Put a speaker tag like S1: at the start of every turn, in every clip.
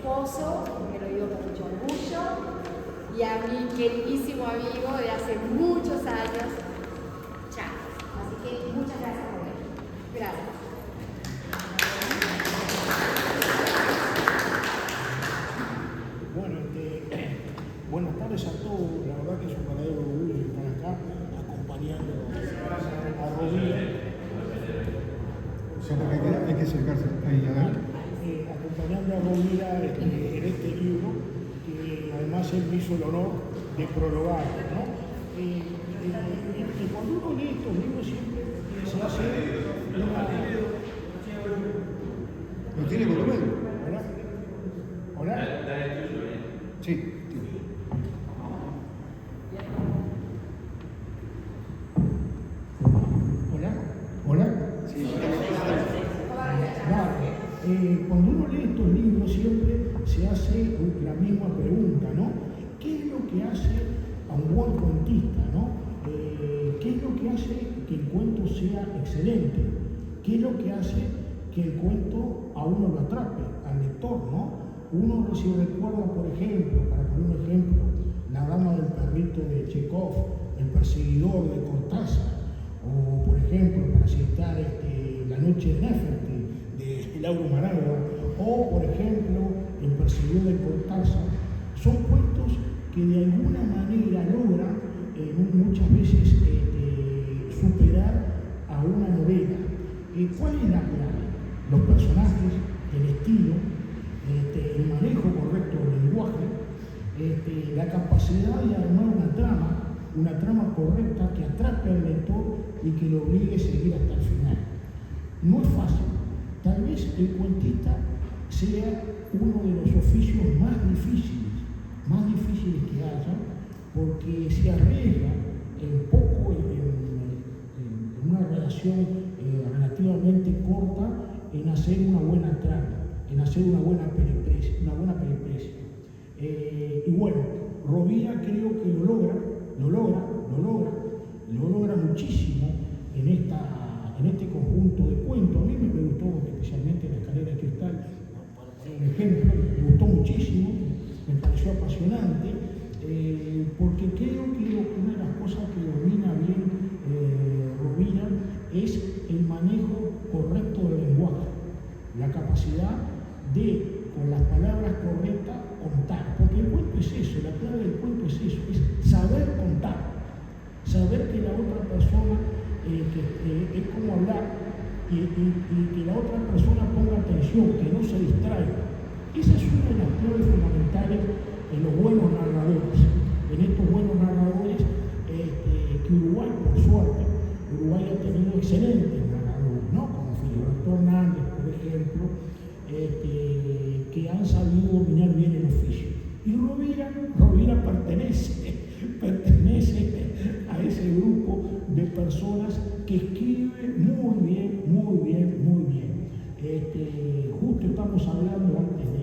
S1: esposo, que lo digo con mucho orgullo, y a mi queridísimo amigo de hace muchos años, Chagas. Así que muchas gracias por venir. Gracias.
S2: Bueno, buenas tardes a todos. La verdad que es un verdadero orgullo estar acá acompañando a Rovira.
S3: Hay que acercarse ahí, a ver.
S2: Acompañando a Rovira en este libro, que además él me hizo el honor de prologar, ¿no? Y cuando uno lee estos libros siempre se hace una...
S3: ¿Lo tiene volumen?
S2: ¿Hola? ¿Hola?
S3: Sí.
S2: ¿Hola? ¿Hola?
S3: Sí.
S2: Cuando uno lee estos libros siempre se hace la misma pregunta, ¿no? ¿Qué es lo que hace a un buen cuentista, ¿no? ¿Qué es lo que hace que el cuento sea excelente? ¿Qué es lo que hace que el cuento a uno lo atrape, al lector, ¿no? Uno si recuerda, por ejemplo, para poner un ejemplo, La dama del perrito de Chekhov, El perseguidor de Cortázar, o por ejemplo, para citar La noche de Nefertiti de Lauro Maragua, o por ejemplo, El perseguidor de Cortázar, son cuentos que de alguna manera logran muchas veces superar a una novela. ¿Cuál es la clave? Los personajes, el estilo, el manejo correcto del lenguaje, la capacidad de armar una trama correcta que atrape al lector y que lo obligue a seguir hasta el final. No es fácil. Tal vez el cuentista sea uno de los oficios más difíciles que haya, porque se arriesga en poco, en una relación relativamente corta, en hacer una buena trama, en hacer una buena peripecia. Y bueno, Rovira creo que lo logra muchísimo en este conjunto de cuentos. A mí me gustó especialmente La escalera de cristal, para poner un ejemplo, me gustó muchísimo, me pareció apasionante, porque creo que una de las cosas que domina bien Rovira es el manejo correcto del lenguaje, la capacidad de, con las palabras correctas, contar, porque el cuento es eso, la clave del cuento es eso, es saber contar, saber que la otra persona, es como hablar, y que la otra persona ponga atención, que no se distraiga. Esa es una de las claves fundamentales en los buenos narradores, en estos buenos narradores que Uruguay, por suerte, Uruguay ha tenido excelentes narradores, ¿no? Como Filiberto Hernández, por ejemplo, que han sabido dominar bien el oficio. Y Rovira pertenece a ese grupo de personas que escriben muy bien. Justo estamos hablando, antes de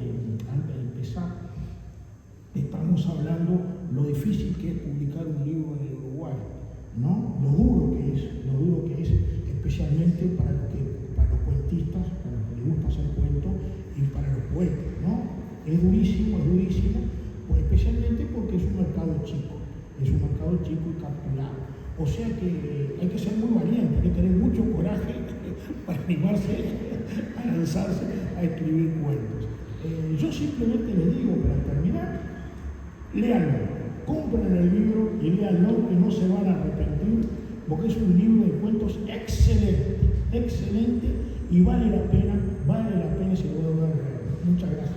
S2: empezar, estamos hablando lo difícil que es publicar un libro en el Uruguay, ¿no? Lo duro que es, especialmente para los cuentistas, para los que les gusta hacer cuentos, y para los poetas, ¿no? Es durísimo, pues especialmente porque es un mercado chico y capturado. O sea que hay que ser muy valiente, hay que tener mucho coraje para animarse a lanzarse a escribir cuentos. Yo simplemente les digo, para terminar, léanlo, compren el libro y léanlo, que no se van a arrepentir, porque es un libro de cuentos excelente, y vale la pena si lo voy a leer. Muchas gracias.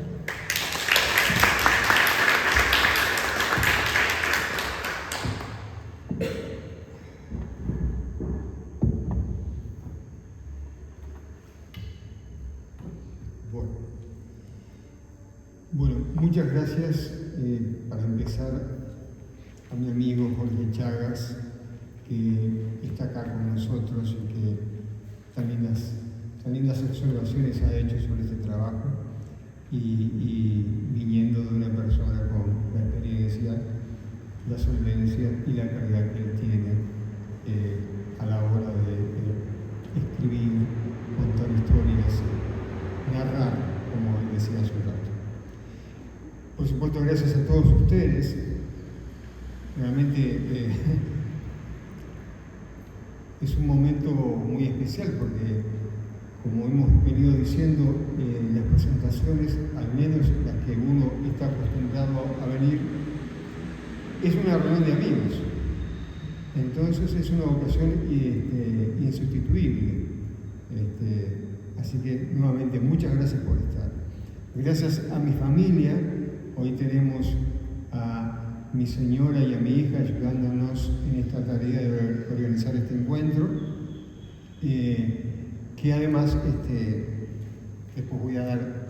S3: Bueno, muchas gracias. Para empezar, a mi amigo Jorge Chagas, que está acá con nosotros y que tan lindas observaciones ha hecho sobre este trabajo, y viniendo de una persona con la experiencia, la solvencia y la calidad que él tiene a la hora de escribir, contar historias, narrar, como él decía hace un rato. supuesto gracias a todos ustedes. Realmente es un momento muy especial porque, como hemos venido diciendo, las presentaciones, al menos las que uno está acostumbrado a venir, es una reunión de amigos. Entonces es una ocasión insustituible. Así que nuevamente muchas gracias por estar. Gracias a mi familia. Hoy tenemos a mi señora y a mi hija ayudándonos en esta tarea de organizar este encuentro, que además después voy a dar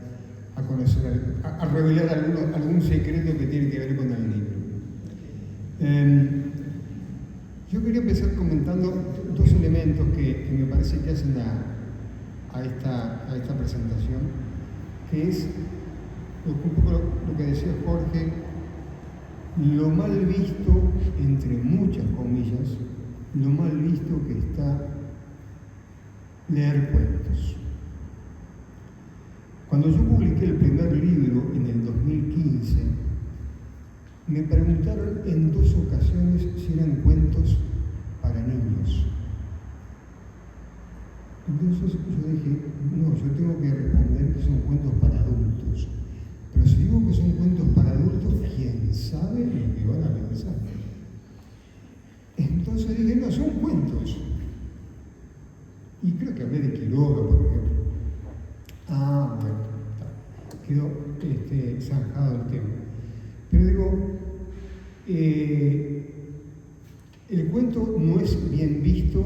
S3: a conocer, a revelar algún secreto que tiene que ver con el libro. Yo quería empezar comentando dos elementos que me parece que hacen a esta presentación, que es un poco lo que decía Jorge, lo mal visto, entre muchas comillas, lo mal visto que está leer cuentos. Cuando yo publiqué el primer libro en el 2015, me preguntaron en dos ocasiones si eran cuentos para niños. Entonces yo dije, no, yo tengo que responder que son cuentos para adultos. Pero si digo que son cuentos para adultos, ¿quién sabe lo que van a pensar? Entonces dije, no, son cuentos. Y creo que hablé de Quiroga, por ejemplo. Bueno, quedó zanjado el tema. Pero digo, el cuento no es bien visto,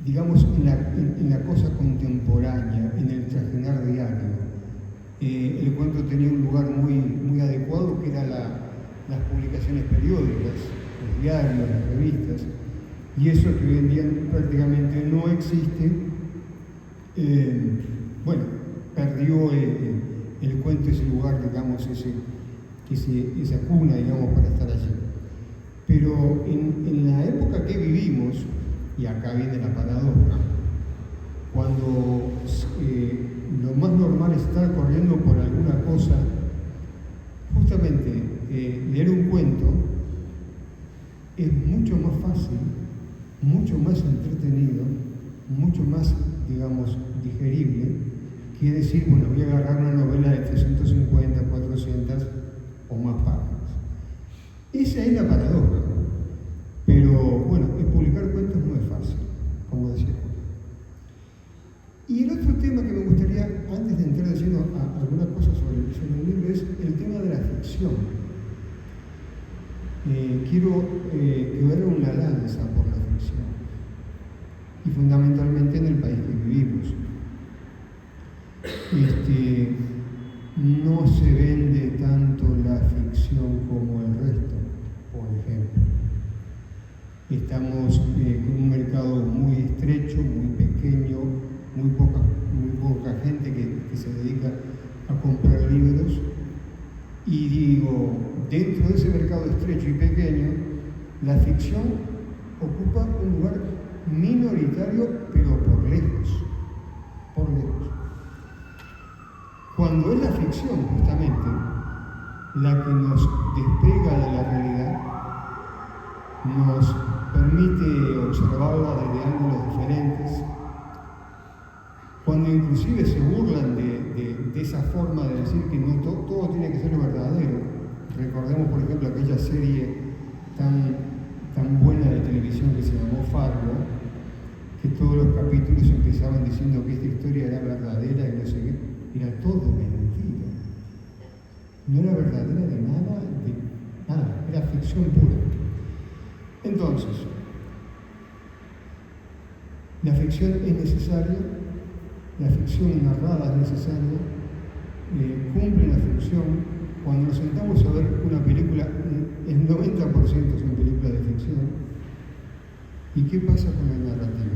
S3: digamos, en la cosa contemporánea, en el trajinar diario. El cuento tenía un lugar muy adecuado, que eran las publicaciones periódicas, los diarios, las revistas, y eso que hoy en día prácticamente no existe, perdió el cuento ese lugar, digamos, esa cuna, digamos, para estar allí. Pero en la época que vivimos, y acá viene la paradoja, cuando lo más normal es estar corriendo por alguna cosa, justamente leer un cuento es mucho más fácil, mucho más entretenido, mucho más, digamos, digerible, que decir, bueno, voy a agarrar una novela de 350, 400 o más páginas. Esa es la paradoja. Pero bueno, publicar cuentos no es fácil, como decía Jorge. Y el otro tema que me gustaría, antes de entrar diciendo algunas cosas sobre el libro, es el tema de la ficción. Quiero quebrar una lanza por la ficción, y fundamentalmente en el país que vivimos. No se vende tanto la ficción como el resto, por ejemplo. Estamos con un mercado muy estrecho, muy pequeño, muy poca gente que se dedica a comprar libros. Y digo, dentro de ese mercado estrecho y pequeño, la ficción ocupa un lugar minoritario, pero por lejos. Cuando es la ficción, justamente, la que nos despega de la realidad, nos permite observarla desde ángulos diferentes, cuando inclusive se burlan de esa forma de decir que no todo tiene que ser verdadero. Recordemos, por ejemplo, aquella serie tan buena de televisión que se llamó Fargo, que todos los capítulos empezaban diciendo que esta historia era verdadera y no sé qué. Era todo mentira. No era verdadera de nada, era ficción pura. Entonces, la ficción es necesaria, la ficción narrada es necesaria, cumple la función. Cuando nos sentamos a ver una película, el 90% son películas de ficción. ¿Y qué pasa con la narrativa?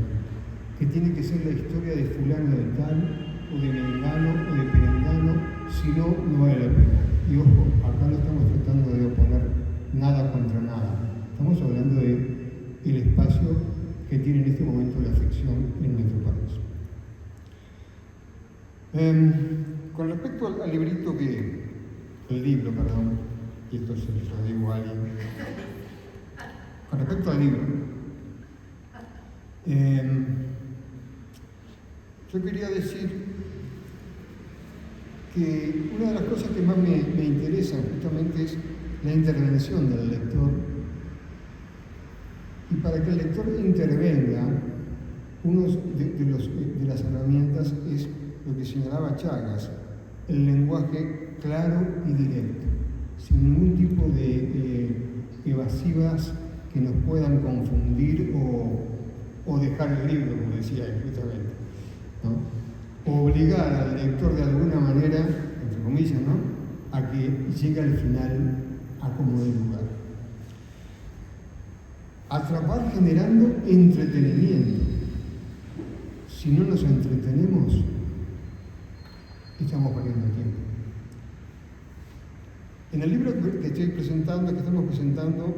S3: Que tiene que ser la historia de fulano de tal, o de mengano, o de perengano, si no, no vale la pena. Y ojo, acá no estamos tratando de oponer nada contra nada. Estamos hablando del espacio que tiene en este momento la ficción en nuestro país. Con respecto al librito que el libro, perdón, y esto se lo digo a alguien, con respecto al libro, yo quería decir que una de las cosas que más me interesan justamente es la intervención del lector. Y para que el lector intervenga, una de las herramientas es lo que señalaba Chagas, el lenguaje claro y directo, sin ningún tipo de evasivas que nos puedan confundir o dejar el libro, como decía él, justamente, ¿no? Obligar al lector de alguna manera, entre comillas, ¿no?, a que llegue al final a como dé lugar. Atrapar generando entretenimiento. Si no nos entretenemos, estamos perdiendo el tiempo. En el libro que estamos presentando,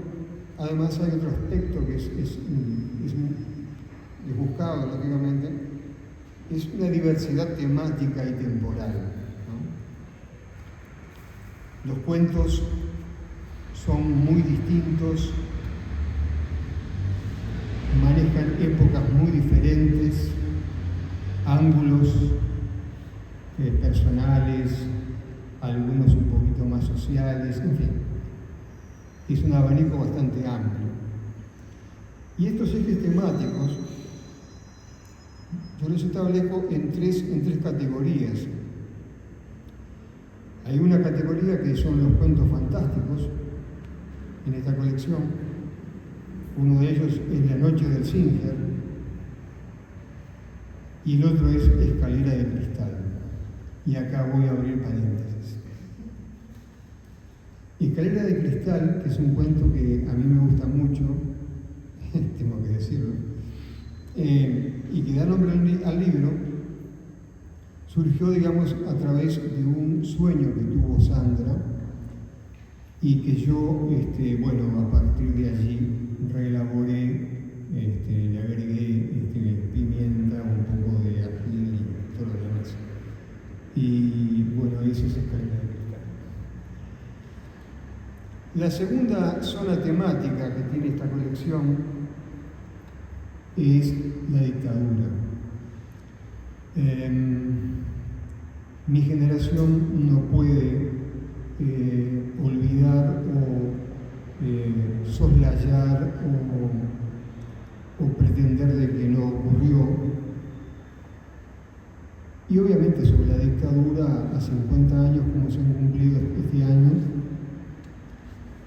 S3: además hay otro aspecto que es buscado, lógicamente, es una diversidad temática y temporal, ¿no? Los cuentos son muy distintos, manejan épocas muy diferentes, ángulos personales, algunos un poquito más sociales, en fin. Es un abanico bastante amplio. Y estos ejes temáticos yo los establezco en tres categorías. Hay una categoría que son los cuentos fantásticos en esta colección. Uno de ellos es La noche del Singer y el otro es Escalera de cristal. Y acá voy a abrir paréntesis. Escalera de cristal, que es un cuento que a mí me gusta mucho, tengo que decirlo, y que da nombre al libro, surgió, digamos, a través de un sueño que tuvo Sandra y que yo, a partir de allí reelaboré, le agregué pimienta, un poco de ají y todo lo demás. Y bueno, eso es Escalera de cristal. La segunda zona temática que tiene esta colección es la dictadura. Mi generación no puede olvidar o soslayar o pretender de que no ocurrió. Y obviamente sobre la dictadura, a 50 años como se han cumplido este año,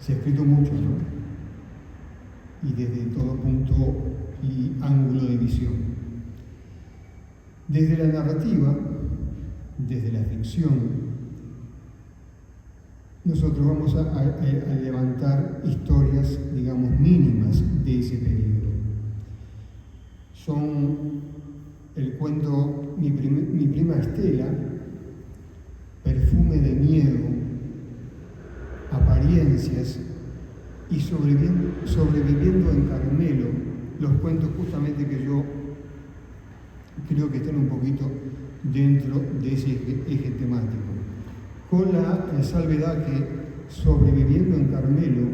S3: se ha escrito mucho, ¿no? Y desde todo punto y ángulo de visión. Desde la narrativa, desde la ficción, nosotros vamos a levantar historias, digamos, mínimas de ese periodo. Son el cuento Mi prima Estela, Perfume de miedo, Apariencias y Sobreviviendo en Carmelo, los cuentos justamente que yo creo que están un poquito dentro de ese eje temático. Con la salvedad que Sobreviviendo en Carmelo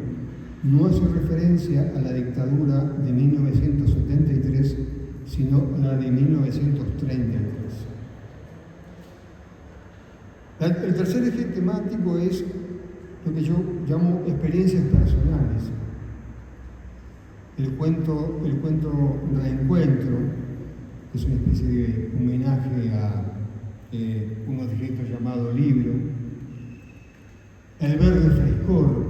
S3: no hace referencia a la dictadura de 1973, sino a la de 1933. El tercer eje temático es lo que yo llamo experiencias personales. El cuento Reencuentro, que es una especie de homenaje a un objeto llamado libro. El Verde Frescor,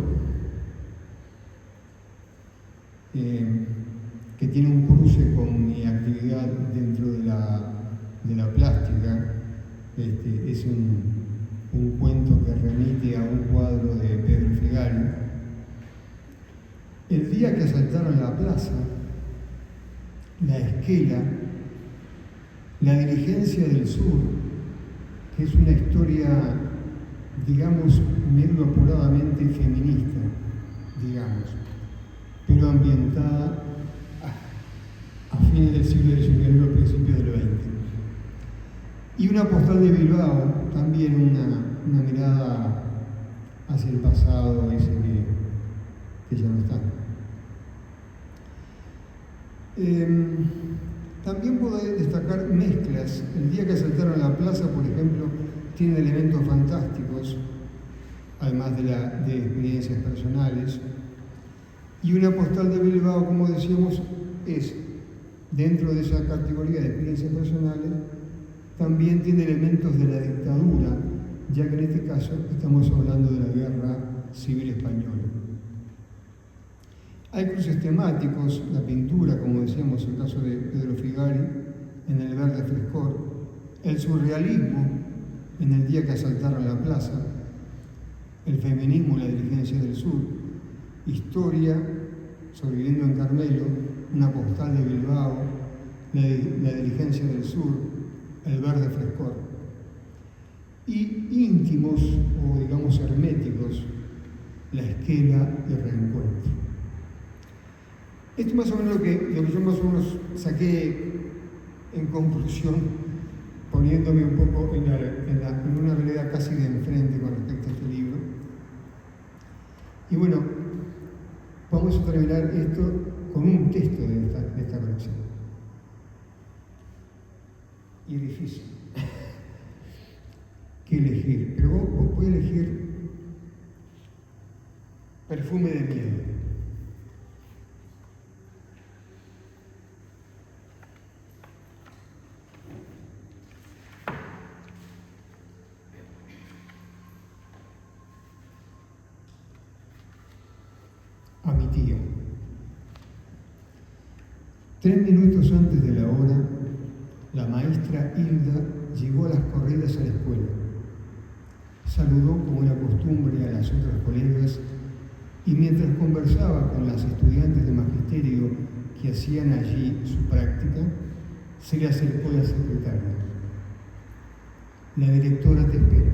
S3: que tiene un cruce con mi actividad dentro de la plástica. Es un cuento que remite a un cuadro de Pedro Figari. El día que asaltaron la plaza, La Esquela, La Dirigencia del Sur, que es una historia, digamos, medio apuradamente feminista, digamos, pero ambientada a fines del siglo XIX, a principios del XX. Y una postal de Bilbao, también una mirada hacia el pasado ese que ya no está. También puedo destacar mezclas. El día que asaltaron la plaza, por ejemplo, tiene elementos fantásticos, además de experiencias personales. Y una postal de Bilbao, como decíamos, es, dentro de esa categoría de experiencias personales, también tiene elementos de la dictadura, ya que en este caso estamos hablando de la Guerra Civil Española. Hay cruces temáticos, la pintura, como decíamos, el caso de Pedro Figari, en el verde frescor, el surrealismo, en el día que asaltaron la plaza, el feminismo, la dirigencia del sur, historia, sobreviviendo en Carmelo, una postal de Bilbao, la dirigencia del sur, el verde frescor. Y íntimos, o digamos herméticos, la esquela y el reencuentro. Esto es más o menos lo que yo más o menos saqué en conclusión, poniéndome un poco en una vereda casi de enfrente con respecto a este libro. Y bueno, vamos a terminar esto con un texto de esta colección. Y es difícil. ¿Qué elegir? Pero voy a elegir Perfume de miedo. A mi tío. 3 minutos antes de la hora, la maestra Hilda llegó a las corridas a la escuela. Saludó como era costumbre a las otras colegas y mientras conversaba con las estudiantes de magisterio que hacían allí su práctica, se le acercó la secretaria. La directora te espera.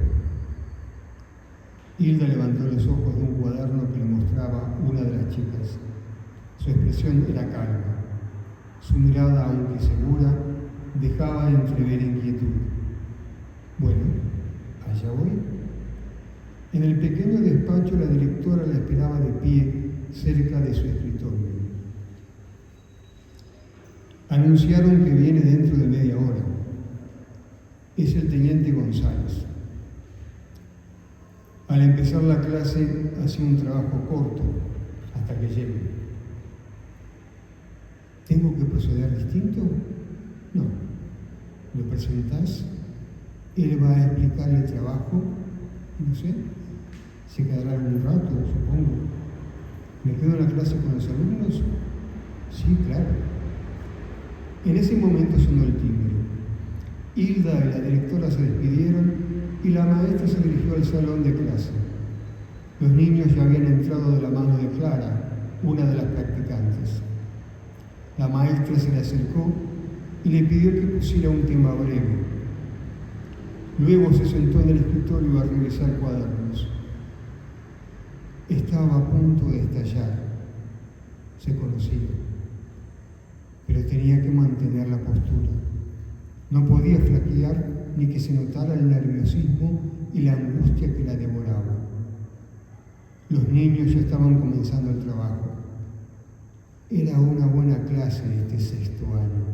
S3: Hilda levantó los ojos de un cuaderno que le mostraba una de las chicas. Su expresión era calma. Su mirada, aunque segura, dejaba entrever inquietud. Bueno, allá voy. En el pequeño despacho la directora la esperaba de pie, cerca de su escritorio. Anunciaron que viene dentro de media hora. Es el teniente González. Al empezar la clase hacía un trabajo corto hasta que llegue. ¿Tengo que proceder distinto? No. ¿Lo presentás? Él va a explicar el trabajo. No sé. Se quedará algún rato, supongo. ¿Me quedo en la clase con los alumnos? Sí, claro. En ese momento sonó el timbre. Hilda y la directora se despidieron y la maestra se dirigió al salón de clase. Los niños ya habían entrado de la mano de Clara, una de las practicantes. La maestra se le acercó y le pidió que pusiera un tema breve. Luego se sentó en el escritorio a revisar cuadernos. Estaba a punto de estallar. Se conocía, pero tenía que mantener la postura. No podía flaquear ni que se notara el nerviosismo y la angustia que la devoraba. Los niños ya estaban comenzando el trabajo. Era una buena clase este 6º año.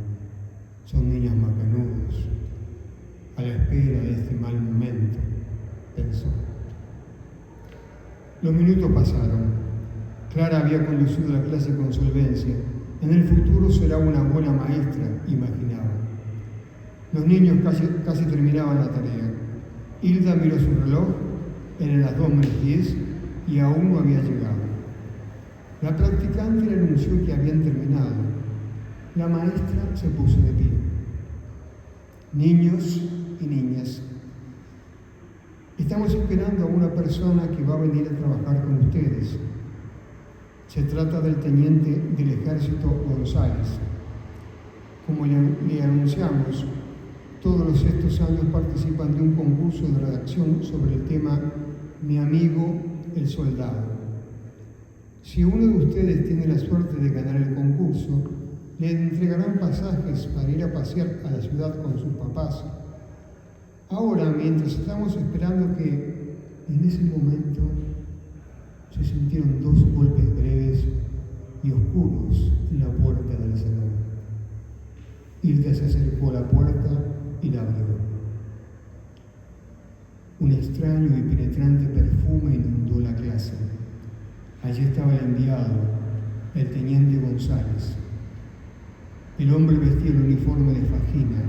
S3: Son niños macanudos, a la espera de este mal momento, pensó. Los minutos pasaron. Clara había conducido la clase con solvencia. En el futuro será una buena maestra, imaginaba. Los niños casi terminaban la tarea. Hilda miró su reloj, eran las 2:10 y aún no había llegado. La practicante le anunció que habían terminado. La maestra se puso de pie. Niños y niñas, estamos esperando a una persona que va a venir a trabajar con ustedes. Se trata del teniente del ejército González. Como le anunciamos, todos estos años participan de un concurso de redacción sobre el tema Mi amigo el soldado. Si uno de ustedes tiene la suerte de ganar el concurso, le entregarán pasajes para ir a pasear a la ciudad con sus papás. Ahora, mientras estamos esperando que en ese momento se sintieron 2 golpes breves y oscuros en la puerta del salón. Hilda se acercó a la puerta y la abrió. Un extraño y penetrante perfume inundó la clase. Allí estaba el enviado, el teniente González. El hombre vestía el uniforme de fajina.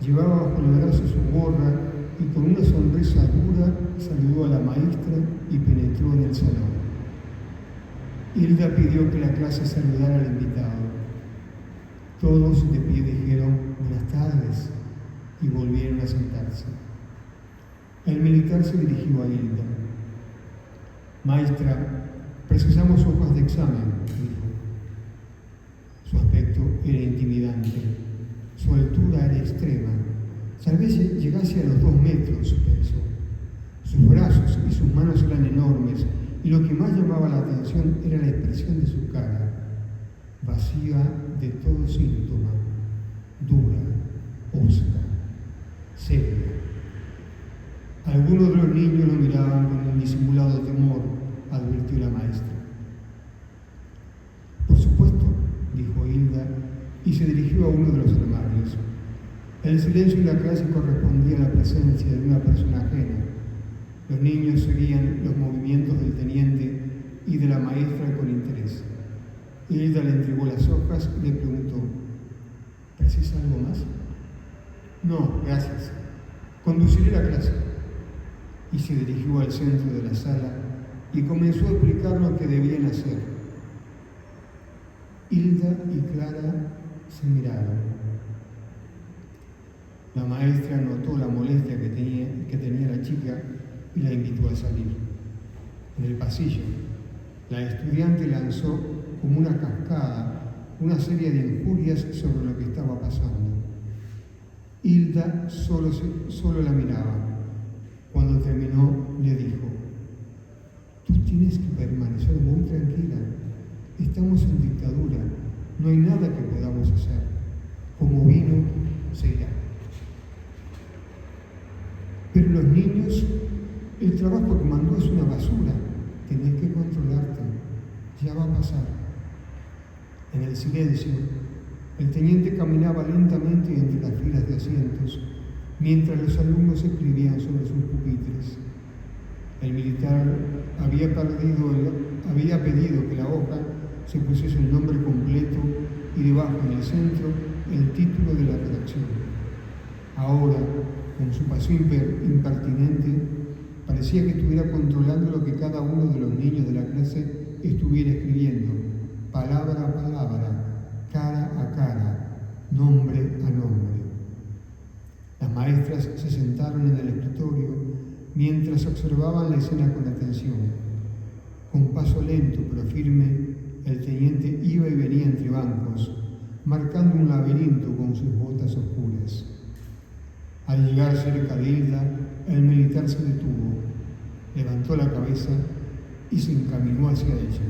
S3: Llevaba bajo el brazo su gorra y con una sonrisa dura saludó a la maestra y penetró en el salón. Hilda pidió que la clase saludara al invitado. Todos de pie dijeron buenas tardes y volvieron a sentarse. El militar se dirigió a Hilda. Maestra, precisamos hojas de examen, dijo. Su aspecto era intimidante. Su altura era extrema. Tal vez llegase a los 2 metros, pensó. Sus brazos y sus manos eran enormes, y lo que más llamaba la atención era la expresión de su cara, vacía de todo síntoma, dura, hosca, seria. Algunos de los niños lo miraban con un disimulado temor, advirtió la maestra. Por supuesto, dijo Hilda, y se dirigió a uno de los armarios. El silencio en la clase correspondía a la presencia de una persona ajena. Los niños seguían los movimientos del teniente y de la maestra con interés. Hilda le entregó las hojas y le preguntó, ¿precisa algo más? No, gracias. Conduciré la clase. Y se dirigió al centro de la sala y comenzó a explicar lo que debían hacer. Hilda y Clara se miraron. La maestra notó la molestia que tenía la chica y la invitó a salir. En el pasillo, la estudiante lanzó como una cascada una serie de injurias sobre lo que estaba pasando. Hilda solo la miraba. Cuando terminó, le dijo, tú tienes que permanecer muy tranquila. Estamos en dictadura. No hay nada que podamos hacer. Como vino, se irá. Pero los niños, el trabajo que mandó es una basura. Tenés que controlarte. Ya va a pasar. En el silencio, el teniente caminaba lentamente entre las filas de asientos, mientras los alumnos escribían sobre sus pupitres. El militar había pedido que la hoja se pusiese el nombre completo y debajo, en el centro, el título de la redacción. Ahora, con su paso impertinente, parecía que estuviera controlando lo que cada uno de los niños de la clase estuviera escribiendo, palabra a palabra, cara a cara, nombre a nombre. Las maestras se sentaron en el escritorio mientras observaban la escena con atención. Con paso lento pero firme, el teniente iba y venía entre bancos, marcando un laberinto con sus botas oscuras. Al llegar cerca de Hilda, el militar se detuvo, levantó la cabeza y se encaminó hacia ella.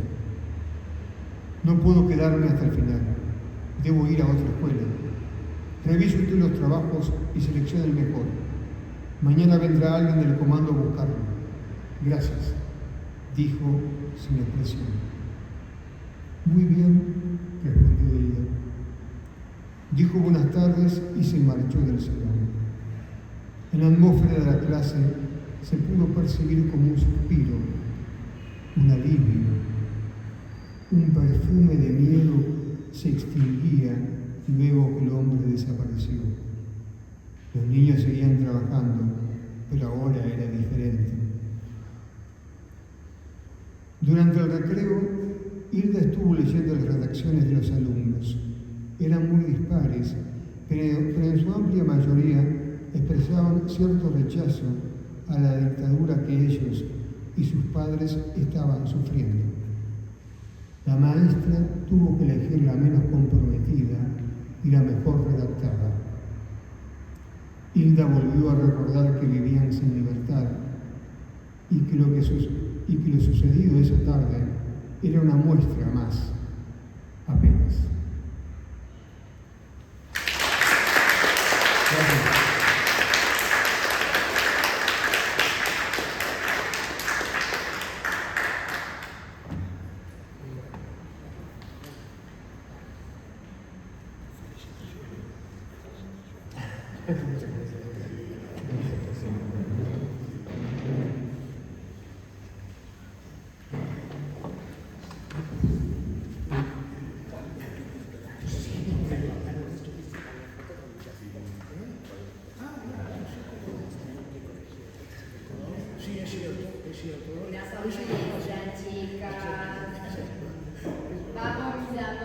S3: No puedo quedarme hasta el final. Debo ir a otra escuela. Revise usted los trabajos y seleccione el mejor. Mañana vendrá alguien del comando a buscarlo. Gracias, dijo sin expresión. Muy bien, respondió ella. Dijo buenas tardes y se marchó del salón. En la atmósfera de la clase se pudo percibir como un suspiro, un alivio, un perfume de miedo se extinguía luego que el hombre desapareció. Los niños seguían trabajando, pero ahora era diferente. Durante el recreo, Hilda estuvo leyendo las redacciones de los alumnos. Eran muy dispares, pero en su amplia mayoría expresaban cierto rechazo a la dictadura que ellos y sus padres estaban sufriendo. La maestra tuvo que elegir la menos comprometida y la mejor redactada. Hilda volvió a recordar que vivían sin libertad y que lo sucedido esa tarde era una muestra más, apenas. Gracias.
S2: Sí, es cierto, es cierto.
S1: Una sonrisa, chicas. Vamos, mi amor.